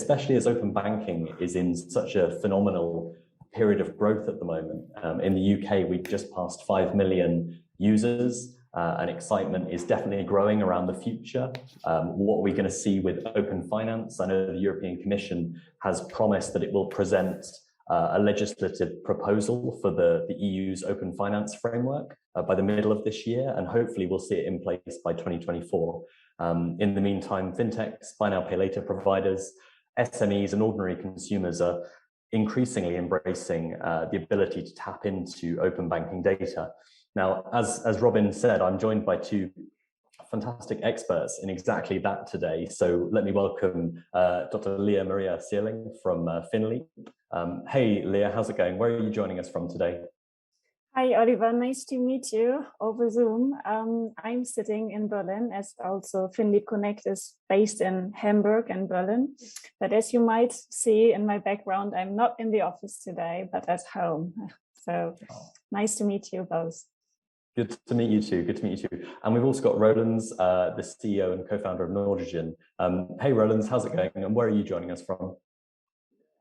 especially as open banking is in such a phenomenal period of growth at the moment. In the UK, we just passed 5 million users, and excitement is definitely growing around the future. What we're going to see with open finance, I know the European Commission has promised that it will present a legislative proposal for the EU's open finance framework by the middle of this year, and hopefully we'll see it in place by 2024. In the meantime, fintechs, buy now, pay later providers, SMEs and ordinary consumers are increasingly embracing the ability to tap into open banking data. Now, as Robin said, I'm joined by two fantastic experts in exactly that today. So let me welcome Dr. Leah Maria Siering from Finleap. Hey, Leah, how's it going? Where are you joining us from today? Hi, Oliver. Nice to meet you over Zoom. I'm sitting in Berlin, as also Finleap Connect is based in Hamburg and Berlin. But as you might see in my background, I'm not in the office today, but at home. So nice to meet you both. Good to meet you too. Good to meet you too. And we've also got Rolands, the CEO and co-founder of Nordigen. Hey, Rolands, how's it going? And where are you joining us from?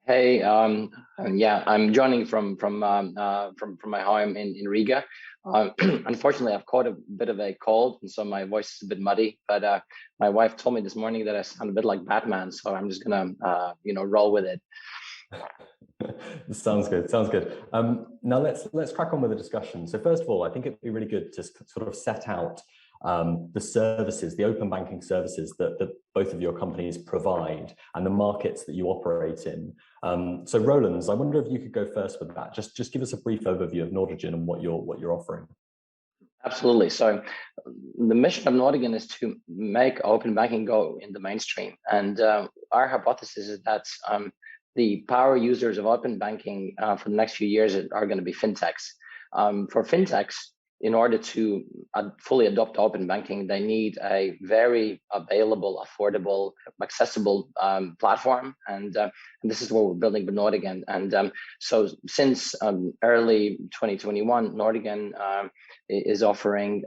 Hey, yeah, I'm joining from my home in Riga. Unfortunately, I've caught a bit of a cold, and so my voice is a bit muddy. But my wife told me this morning that I sound a bit like Batman, so I'm just gonna, roll with it. Sounds good. Sounds good. Now let's crack on with the discussion. So first of all, I think it'd be really good to sort of set out the services, the open banking services that both of your companies provide and the markets that you operate in. So Rolands, I wonder if you could go first with that. Just give us a brief overview of Nordigen and what you're offering. Absolutely. So the mission of Nordigen is to make open banking go in the mainstream. And our hypothesis is that the power users of open banking for the next few years are going to be fintechs. For fintechs, in order to fully adopt open banking, they need a very available, affordable, accessible platform. And this is what we're building with Nordigen. And so since early 2021, Nordigen is offering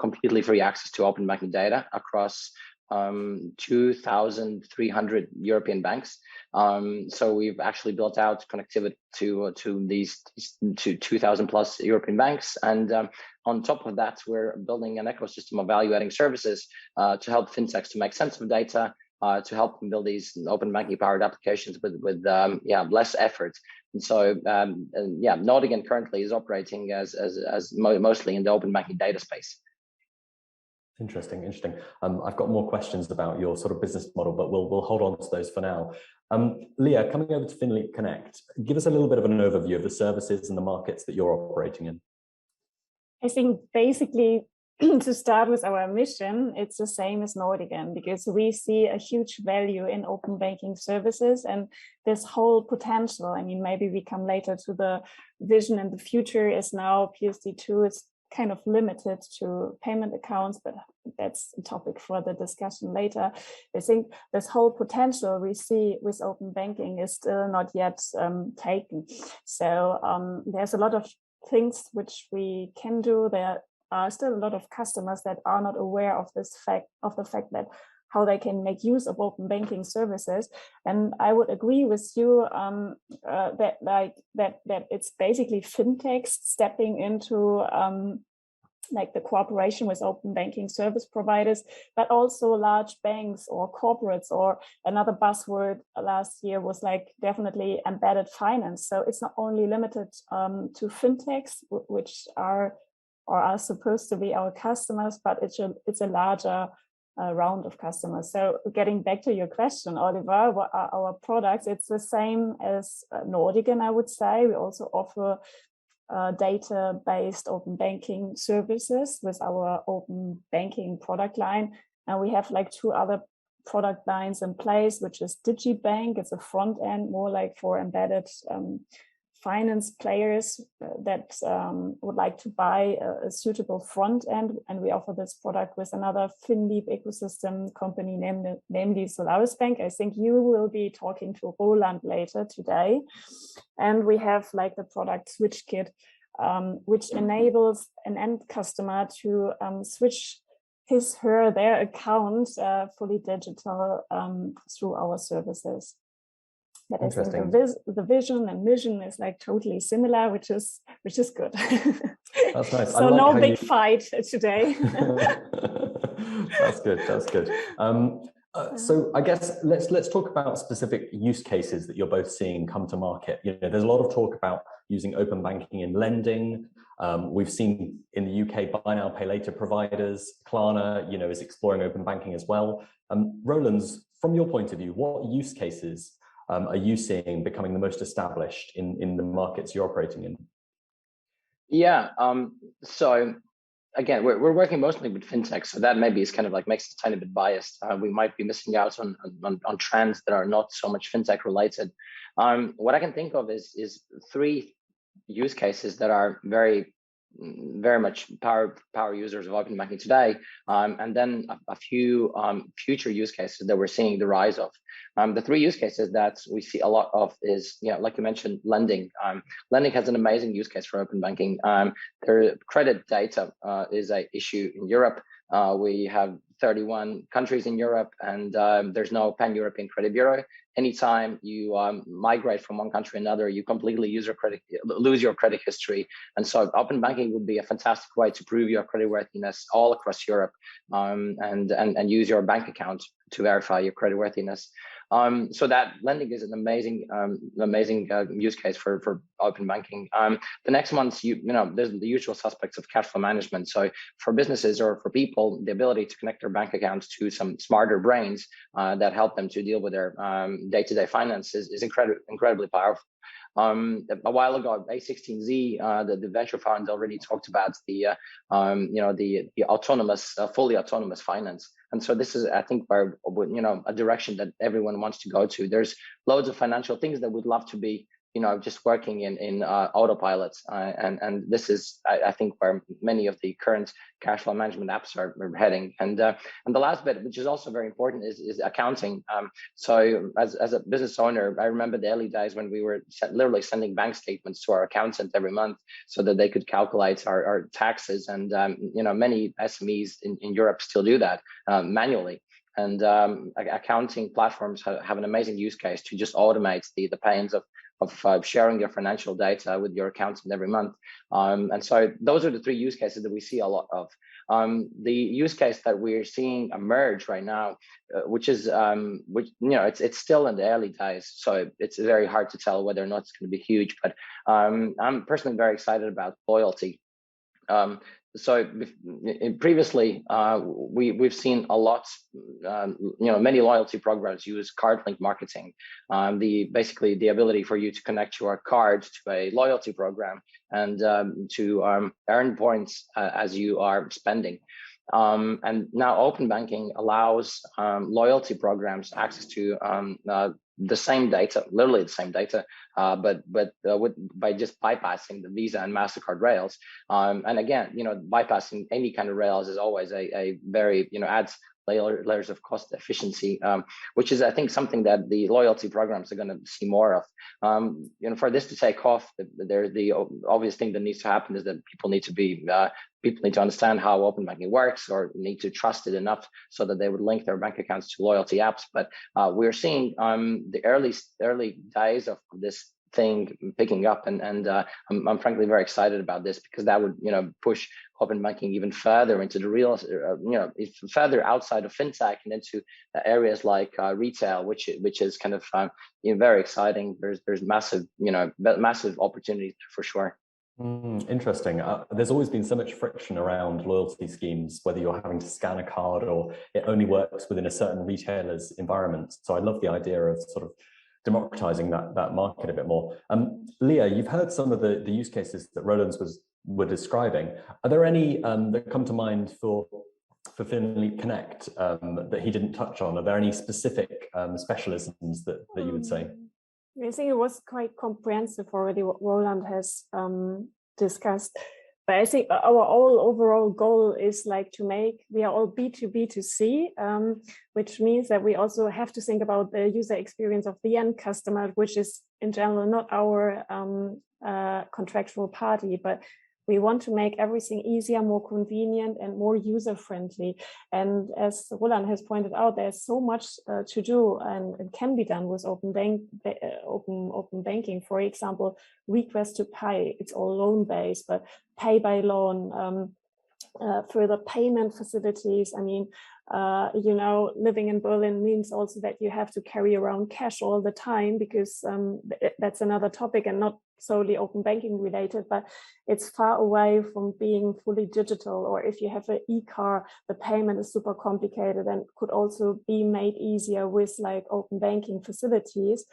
completely free access to open banking data across 2,300 European banks. So we've actually built out connectivity to these 2,000 plus European banks. And on top of that, we're building an ecosystem of value-adding services to help fintechs to make sense of data, to help them build these open banking powered applications with less effort. And so Nordigen currently is operating as mostly in the open banking data space. Interesting. I've got more questions about your sort of business model, but we'll hold on to those for now. Leah, coming over to Finleap Connect, give us a little bit of an overview of the services and the markets that you're operating in. I think basically to start with our mission, it's the same as Nordigen, because we see a huge value in open banking services and this whole potential. I mean, maybe we come later to the vision in the future is now PSD2 is kind of limited to payment accounts, but that's a topic for the discussion later. I think this whole potential we see with open banking is still not yet taken. So there's a lot of things which we can do. There are still a lot of customers that are not aware of the fact that how they can make use of open banking services. And I would agree with you that it's basically fintechs stepping into like the cooperation with open banking service providers, but also large banks or corporates, or another buzzword last year was like definitely embedded finance. So it's not only limited to fintechs, which are supposed to be our customers, but it's a larger round of customers. So getting back to your question, Oliver, what are our products? It's the same as Nordigen, I would say. We also offer data-based open banking services with our open banking product line. And we have like two other product lines in place, which is DigiBank. It's a front end, more like for embedded finance players that would like to buy a suitable front end, and we offer this product with another Finleap ecosystem company, namely Solaris Bank. I think you will be talking to Roland later today. And we have like the product SwitchKit, which enables an end customer to switch their account fully digital through our services. But I think the vision and mission is like totally similar, which is good. That's nice. So no big fight today. That's good. That's good. So I guess let's talk about specific use cases that you're both seeing come to market. You know, there's a lot of talk about using open banking in lending. We've seen in the UK buy now, pay later providers. Klarna, you know, is exploring open banking as well. Rolands, from your point of view, what use cases are you seeing becoming the most established in the markets you're operating in? Yeah. So again, we're working mostly with fintech, so that maybe is kind of like makes us a tiny bit biased. We might be missing out on trends that are not so much fintech related. What I can think of is three use cases that are very much power users of open banking today, and then a few future use cases that we're seeing the rise of. The three use cases that we see a lot of is, you know, like you mentioned, lending. Lending has an amazing use case for open banking. Their credit data is an issue in Europe. We have 31 countries in Europe, and there's no pan-European credit bureau. Anytime you migrate from one country to another, you completely lose your credit history. And so open banking would be a fantastic way to prove your creditworthiness all across Europe, and use your bank account to verify your creditworthiness. So that lending is an amazing use case for open banking. The next one's, you know, there's the usual suspects of cash flow management. So for businesses or for people, the ability to connect their bank accounts to some smarter brains that help them to deal with their day-to-day finances is incredibly powerful. A while ago, A16Z, the venture fund, already talked about the autonomous, fully autonomous finance. And so this is, I think, where, you know, a direction that everyone wants to go to. There's loads of financial things that would love to be, you know, just working in autopilot. And this is, I think, where many of the current cash flow management apps are heading. And the last bit, which is also very important, is accounting. So as a business owner, I remember the early days when we were literally sending bank statements to our accountant every month so that they could calculate our taxes. And, you know, many SMEs in Europe still do that manually. And accounting platforms have an amazing use case to just automate the pains of sharing your financial data with your accountant every month. And so those are the three use cases that we see a lot of. The use case that we're seeing emerge right now, which is, you know, it's still in the early days, so it's very hard to tell whether or not it's going to be huge, but I'm personally very excited about loyalty. So previously, we've seen a lot, you know, many loyalty programs use card link marketing. Basically the ability for you to connect your card to a loyalty program and to earn points as you are spending. And now open banking allows loyalty programs access to the same data, literally the same data, but by just bypassing the Visa and MasterCard rails. And again, you know, bypassing any kind of rails is always a very, you know, adds layers of cost efficiency, which is, I think, something that the loyalty programs are going to see more of. You know, for this to take off, the obvious thing that needs to happen is that people need to understand how open banking works, or need to trust it enough so that they would link their bank accounts to loyalty apps. But we're seeing the early days of this thing picking up, and I'm frankly very excited about this, because that would, you know, push open banking even further into the real, you know, further outside of fintech and into areas like retail, which is kind of you know, very exciting. There's massive, you know, massive opportunity for sure. Interesting. There's always been so much friction around loyalty schemes, whether you're having to scan a card or it only works within a certain retailer's environment. So I love the idea of sort of democratizing that market a bit more. Leah, you've heard some of the use cases that Rolands were describing. Are there any that come to mind for Finleap Connect that he didn't touch on? Are there any specific specialisms that you would say? I think it was quite comprehensive already what Roland has discussed. But I think our overall goal is like we are all B2B2C, which means that we also have to think about the user experience of the end customer, which is in general not our contractual party, but we want to make everything easier, more convenient, and more user-friendly. And as Roland has pointed out, there's so much to do, and it can be done with open banking. For example, request to pay, it's all loan-based, but pay by loan, further payment facilities. I mean, living in Berlin means also that you have to carry around cash all the time, because that's another topic and not solely open banking related, but it's far away from being fully digital. Or if you have an e-car, the payment is super complicated and could also be made easier with like open banking facilities.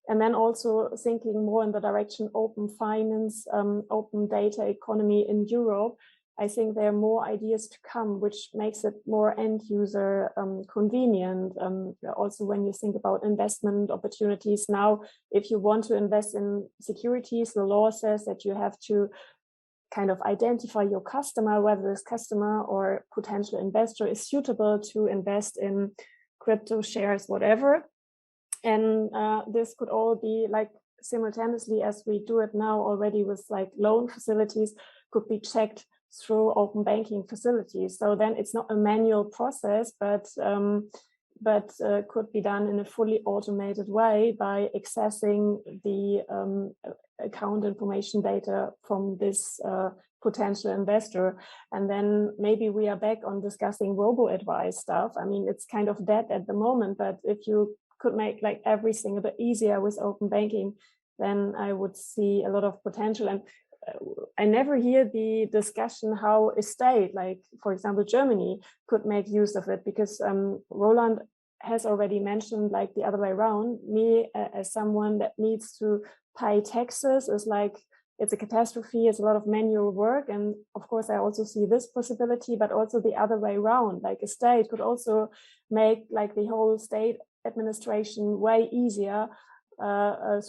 And then also thinking more in the direction open finance, open data economy in Europe. I think there are more ideas to come, which makes it more end user convenient. Also, when you think about investment opportunities now, if you want to invest in securities, the law says that you have to kind of identify your customer, whether this customer or potential investor is suitable to invest in crypto shares, whatever. And this could all be like simultaneously, as we do it now already with like loan facilities, could be checked through open banking facilities. So then it's not a manual process, but could be done in a fully automated way by accessing the account information data from this potential investor. And then maybe we are back on discussing robo-advice stuff. I mean, it's kind of dead at the moment, but if you could make like everything a bit easier with open banking, then I would see a lot of potential. And I never hear the discussion how a state, like for example, Germany, could make use of it, because Roland has already mentioned like the other way around. Me as someone that needs to pay taxes is like, it's a catastrophe, it's a lot of manual work. And of course, I also see this possibility, but also the other way around, like a state could also make like the whole state administration way easier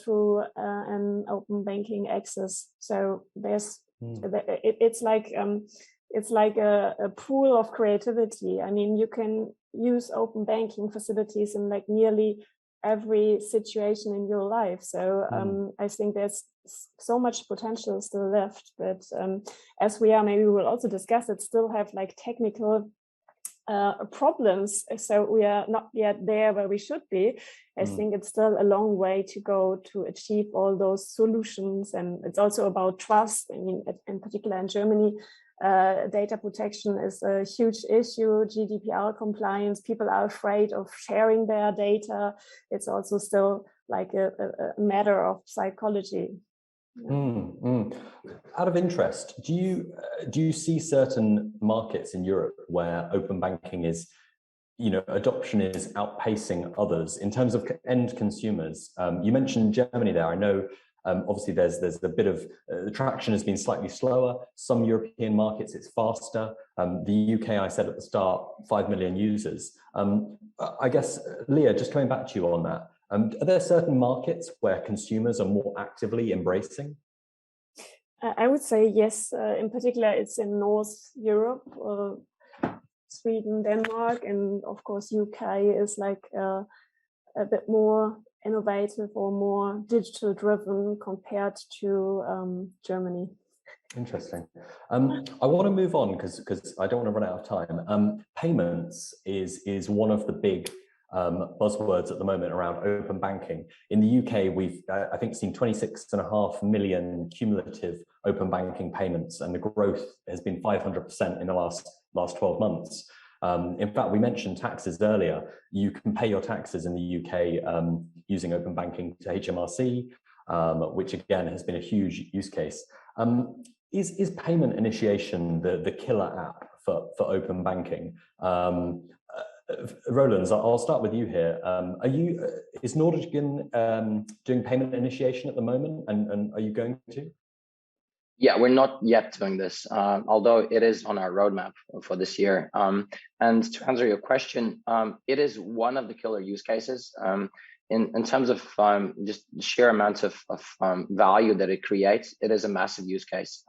through an open banking access. So there's it's like a pool of creativity. I mean, you can use open banking facilities in like nearly every situation in your life. So I think there's so much potential still left, but as we are, maybe we'll also discuss it, still have like technical problems. So we are not yet there where we should be. I think it's still a long way to go to achieve all those solutions. And it's also about trust. I mean, in particular in Germany, data protection is a huge issue, GDPR compliance, people are afraid of sharing their data. It's also still like a matter of psychology. Out of interest, do you see certain markets in Europe where open banking is, adoption is outpacing others in terms of end consumers? You mentioned Germany there. I know obviously there's a bit of the traction has been slightly slower. Some European markets it's faster. The UK, I said at the start, 5 million users. I guess, Leah, just coming back to you on that. Are there certain markets where consumers are more actively embracing? I would say yes. In particular, it's in North Europe, Sweden, Denmark, and of course UK is like a bit more innovative or more digital driven compared to Germany. Interesting. I want to move on because I don't want to run out of time. Payments is one of the big buzzwords at the moment around open banking. In the UK, we've I think seen 26.5 million cumulative open banking payments, and the growth has been 500% in the last 12 months. In fact, we mentioned taxes earlier. You can pay your taxes in the UK using open banking to HMRC, which again has been a huge use case. Is payment initiation the killer app for open banking? Rolands, I'll start with you here. Is Nordigen doing payment initiation at the moment, and are you going to? Yeah, we're not yet doing this, although it is on our roadmap for this year. And to answer your question, it is one of the killer use cases. In terms of just the sheer amount of value that it creates, it is a massive use case.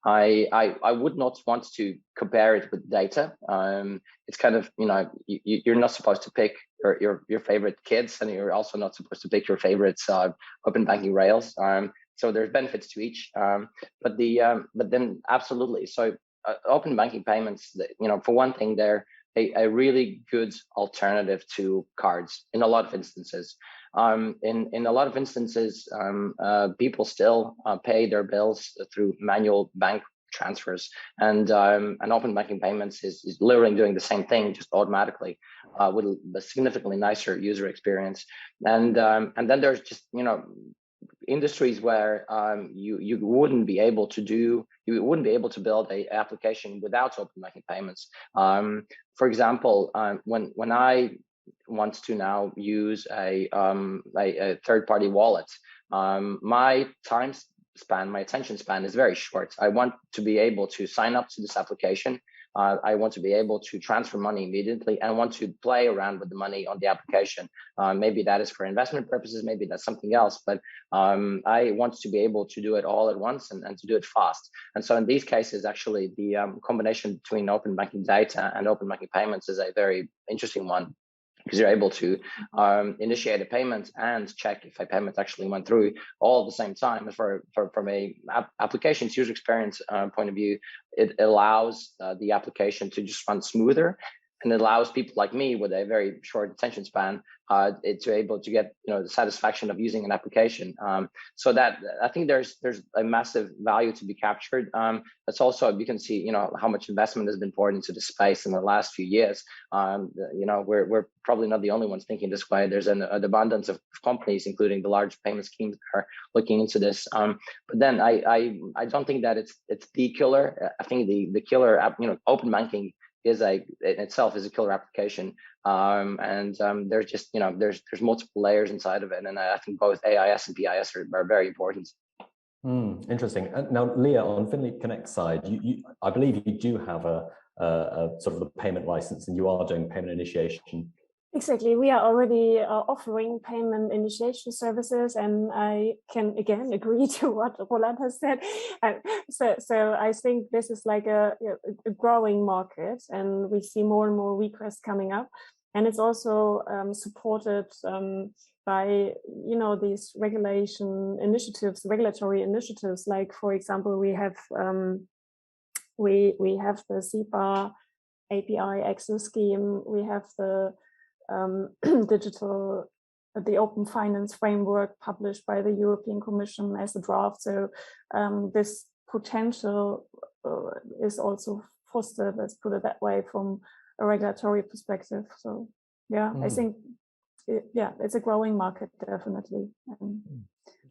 I would not want to compare it with data. It's kind of, you're not supposed to pick your favorite kids, and you're also not supposed to pick your favorite open banking rails. So there's benefits to each, but then absolutely. So open banking payments, for one thing, they're a really good alternative to cards in a lot of instances. In a lot of instances, people still pay their bills through manual bank transfers, and open banking payments is literally doing the same thing, just automatically, with a significantly nicer user experience. And then there's just industries where you wouldn't be able to build a application without open banking payments. For example, when I want to now use a third-party wallet, my attention span is very short. I want to be able to sign up to this application. I want to be able to transfer money immediately, and want to play around with the money on the application. Maybe that is for investment purposes, maybe that's something else, but I want to be able to do it all at once and to do it fast. And so in these cases, actually, the combination between open banking data and open banking payments is a very interesting one, because you're able to initiate a payment and check if a payment actually went through all at the same time. From a application's user experience point of view, it allows the application to just run smoother, and it allows people like me with a very short attention span to able to get the satisfaction of using an application. So that I think there's a massive value to be captured. It's also, you can see how much investment has been poured into the space in the last few years. We're probably not the only ones thinking this way. There's an abundance of companies, including the large payment schemes, that are looking into this. But then I don't think that it's the killer. I think the killer app, open banking is in itself is a killer application, and there's just there's multiple layers inside of it, and I think both AIS and PIS are very important. Interesting. Now, Leah, on Finleap Connect side, I believe you do have a sort of the payment license, and you are doing payment initiation. Exactly. We are already offering payment initiation services, and I can again agree to what Roland has said. So I think this is like a growing market, and we see more and more requests coming up, and it's also supported by these regulatory initiatives. Like, for example, we have the SEPA API access scheme. We have the the Open Finance Framework published by the European Commission as a draft. So this potential is also fostered, let's put it that way, from a regulatory perspective. So yeah, I think it's a growing market, definitely.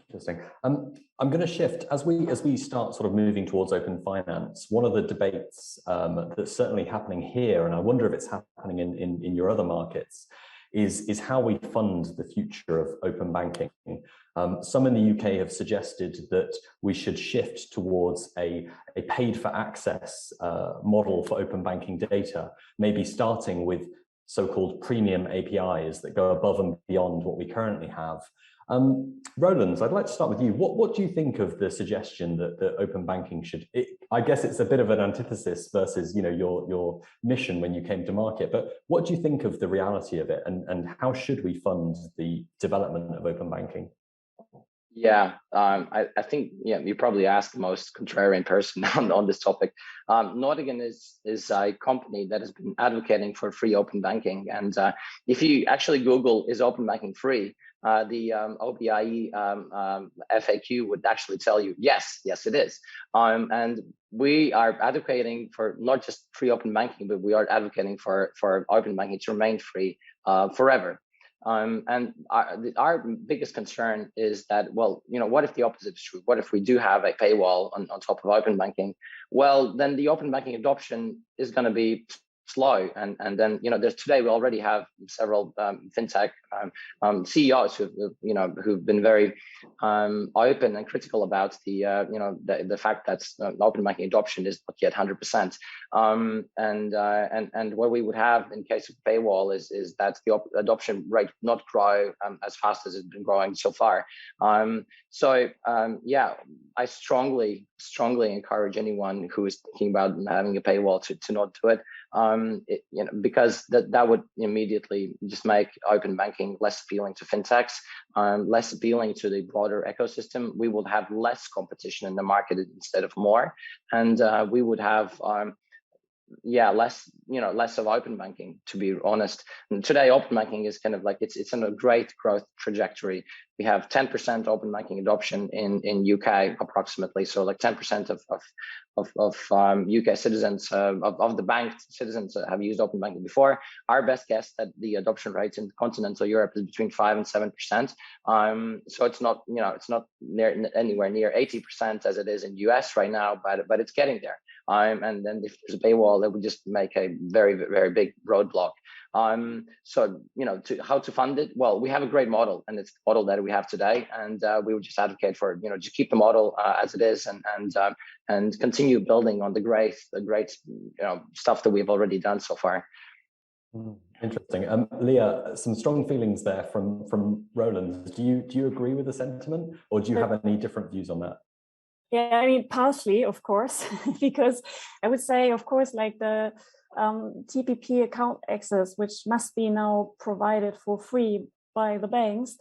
Interesting. I'm going to shift as we start sort of moving towards open finance. One of the debates that's certainly happening here, and I wonder if it's happening in your other markets, is how we fund the future of open banking. Some in the UK have suggested that we should shift towards a paid for access model for open banking data, maybe starting with so-called premium APIs that go above and beyond what we currently have. Rolands, I'd like to start with you. What do you think of the suggestion that open banking should? I guess it's a bit of an antithesis versus your mission when you came to market. But what do you think of the reality of it, and how should we fund the development of open banking? Yeah, I think you probably asked the most contrarian person on this topic. Nordigen is a company that has been advocating for free open banking, and if you actually Google "is open banking free," the OBIE FAQ would actually tell you yes, it is. And we are advocating for not just free open banking, but we are advocating for open banking to remain free forever. And our biggest concern is that, well, what if the opposite is true? What if we do have a paywall on top of open banking? Well, then the open banking adoption is going to be slow, and then today we already have several fintech CEOs who've been very open and critical about the fact that open banking adoption is not yet 100%, and what we would have in case of paywall is that the adoption rate would not grow as fast as it's been growing so far. I strongly encourage anyone who is thinking about having a paywall to not do it. because that would immediately just make open banking less appealing to fintechs, less appealing to the broader ecosystem. We would have less competition in the market instead of more, and we would have less of open banking, to be honest. And today open banking is kind of like it's in a great growth trajectory. We have 10% open banking adoption in UK approximately, so like 10% of UK citizens of the banked citizens have used open banking before. Our best guess that the adoption rates in continental Europe is between 5 and 7%. So it's not anywhere near 80% as it is in US right now, but it's getting there. And then if there's a paywall, it would just make a very, very big roadblock. So, how to fund it? Well, we have a great model, and it's the model that we have today. And we would just advocate for, just keep the model as it is, and continue building on the great stuff that we've already done so far. Interesting. Leah, some strong feelings there from Rolands. Do you agree with the sentiment, or do you have any different views on that? Yeah, I mean, partially, of course, because I would say, of course, like the TPP account access, which must be now provided for free by the banks,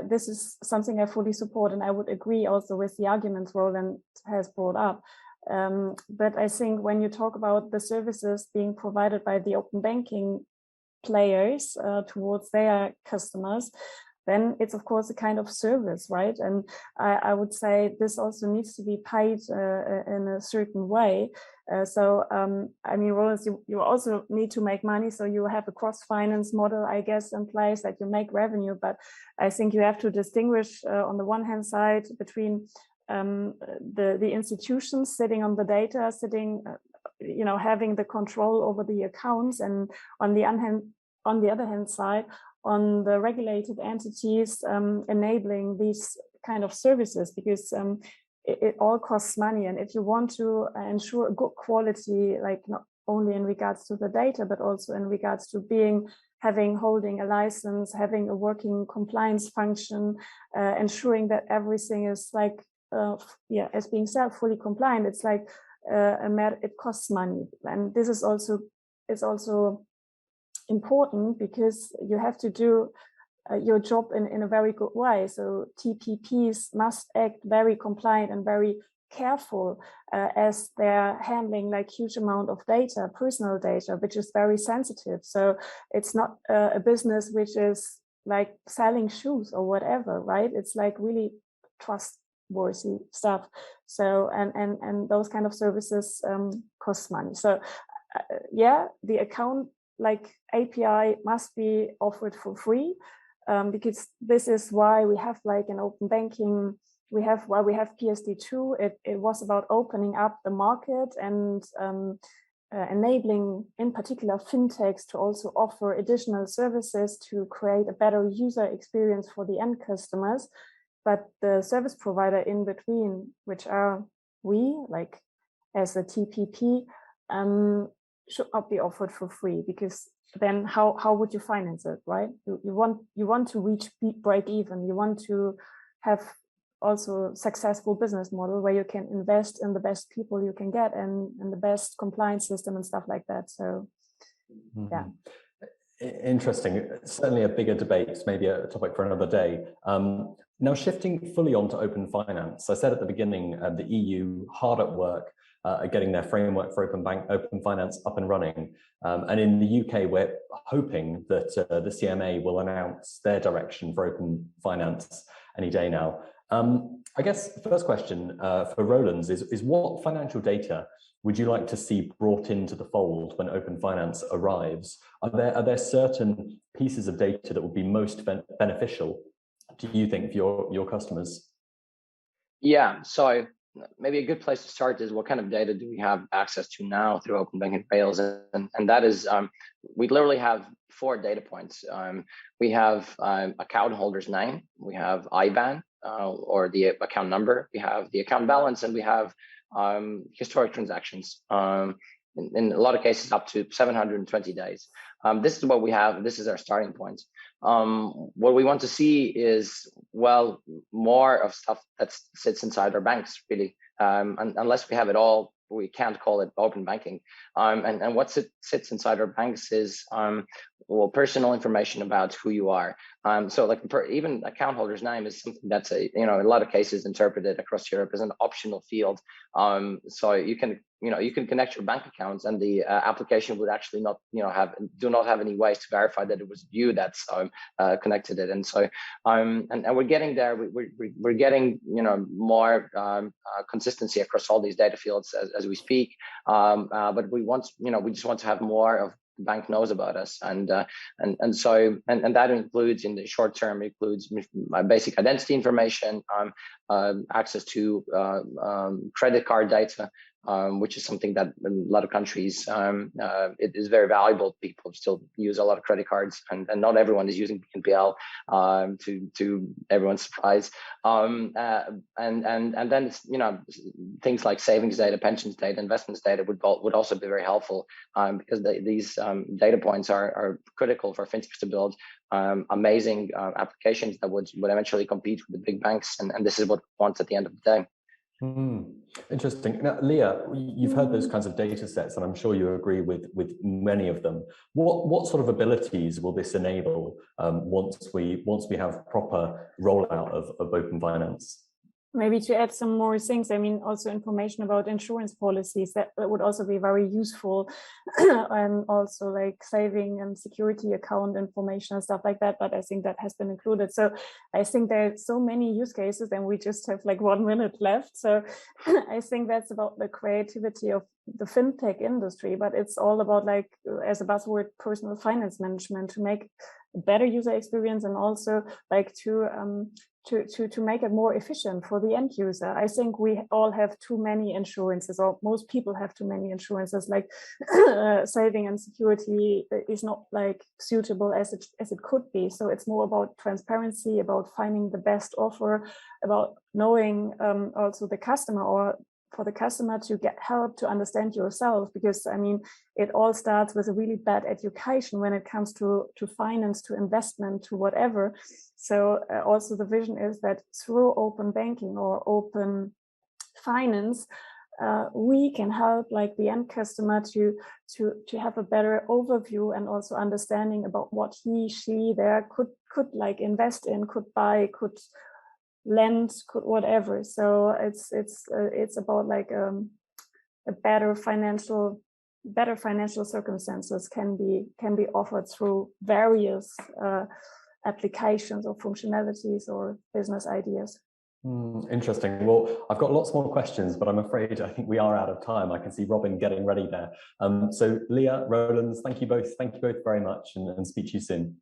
this is something I fully support, and I would agree also with the arguments Roland has brought up. But I think when you talk about the services being provided by the open banking players towards their customers, then it's of course a kind of service, right? And I would say this also needs to be paid in a certain way. I mean, Rolands, you also need to make money, so you have a cross-finance model, I guess, in place that you make revenue. But I think you have to distinguish on the one hand side between the institutions sitting on the data, having the control over the accounts, and on the other hand side, on the regulated entities enabling these kind of services, because it all costs money. And if you want to ensure a good quality, like not only in regards to the data, but also in regards to holding a license, having a working compliance function, ensuring that everything is like, as being said, fully compliant, it's like it costs money. And this is also important because you have to do your job in a very good way. So TPPs must act very compliant and very careful as they're handling like huge amount of data, personal data, which is very sensitive. So it's not a business which is like selling shoes or whatever, right? It's like really trustworthy stuff. So and those kind of services cost money. So the account like API must be offered for free, because this is why we have like an open banking. We have PSD2. It was about opening up the market and enabling, in particular, fintechs to also offer additional services to create a better user experience for the end customers. But the service provider in between, which are we, like as a TPP, should not be offered for free, because then how would you finance it, right? You want to reach break even. You want to have also successful business model where you can invest in the best people you can get and the best compliance system and stuff like that. So yeah. Interesting. Certainly a bigger debate, maybe a topic for another day. Now shifting fully onto open finance. I said at the beginning, the EU hard at work getting their framework for open finance up and running. And in the UK, we're hoping that the CMA will announce their direction for open finance any day now. I guess the first question for Rolands is what financial data would you like to see brought into the fold when open finance arrives? Are there certain pieces of data that would be most beneficial, do you think, for your customers? Yeah, so maybe a good place to start is what kind of data do we have access to now through open banking rails, and that is we literally have 4 data points. We have account holder's name, we have IBAN or the account number, we have the account balance, and we have historic transactions. In a lot of cases, up to 720 days. This is what we have. This is our starting point. What we want to see is, well, more of stuff that sits inside our banks, really. Unless we have it all, we can't call it open banking. And what sits inside our banks is well, personal information about who you are. So like even account holder's name is something that's in a lot of cases interpreted across Europe as an optional field. So you can connect your bank accounts, and the application would actually not do not have any ways to verify that it was you that's connected it. And so and we're getting there. We're getting more consistency across all these data fields as we speak. But we just want to have more of the bank knows about us, and that includes, in the short term, includes basic identity information, access to credit card data, which is something that in a lot of countries it is very valuable. People still use a lot of credit cards, and not everyone is using BNPL, to everyone's surprise. And then it's, things like savings data, pensions data, investments data would also be very helpful, because these data points are critical for fintechs to build amazing applications that would eventually compete with the big banks, and this is what we want at the end of the day. Interesting. Now, Leah, you've heard those kinds of data sets, and I'm sure you agree with many of them. What sort of abilities will this enable once we have proper rollout of open finance? Maybe to add some more things, also information about insurance policies, that would also be very useful, and also like saving and security account information and stuff like that, but I think that has been included. So I think there are so many use cases, and we just have like 1 minute left. So I think that's about the creativity of the fintech industry, but it's all about, like, as a buzzword, personal finance management, to make a better user experience, and also like to make it more efficient for the end user. I think we all have too many insurances, or most people have too many insurances. Like saving and security is not like suitable as it could be. So it's more about transparency, about finding the best offer, about knowing also the customer, or for the customer to get help to understand yourself, because it all starts with a really bad education when it comes to finance, to investment, to whatever. So also the vision is that through open banking or open finance, we can help like the end customer to have a better overview, and also understanding about what she there could like invest in, could buy, could lend, could whatever. So it's about like a better financial circumstances can be offered through various applications or functionalities or business ideas. Interesting. Well, I've got lots more questions, but I'm afraid I think we are out of time. I can see Robin getting ready there. So Leah, Rolands, thank you both very much, and speak to you soon.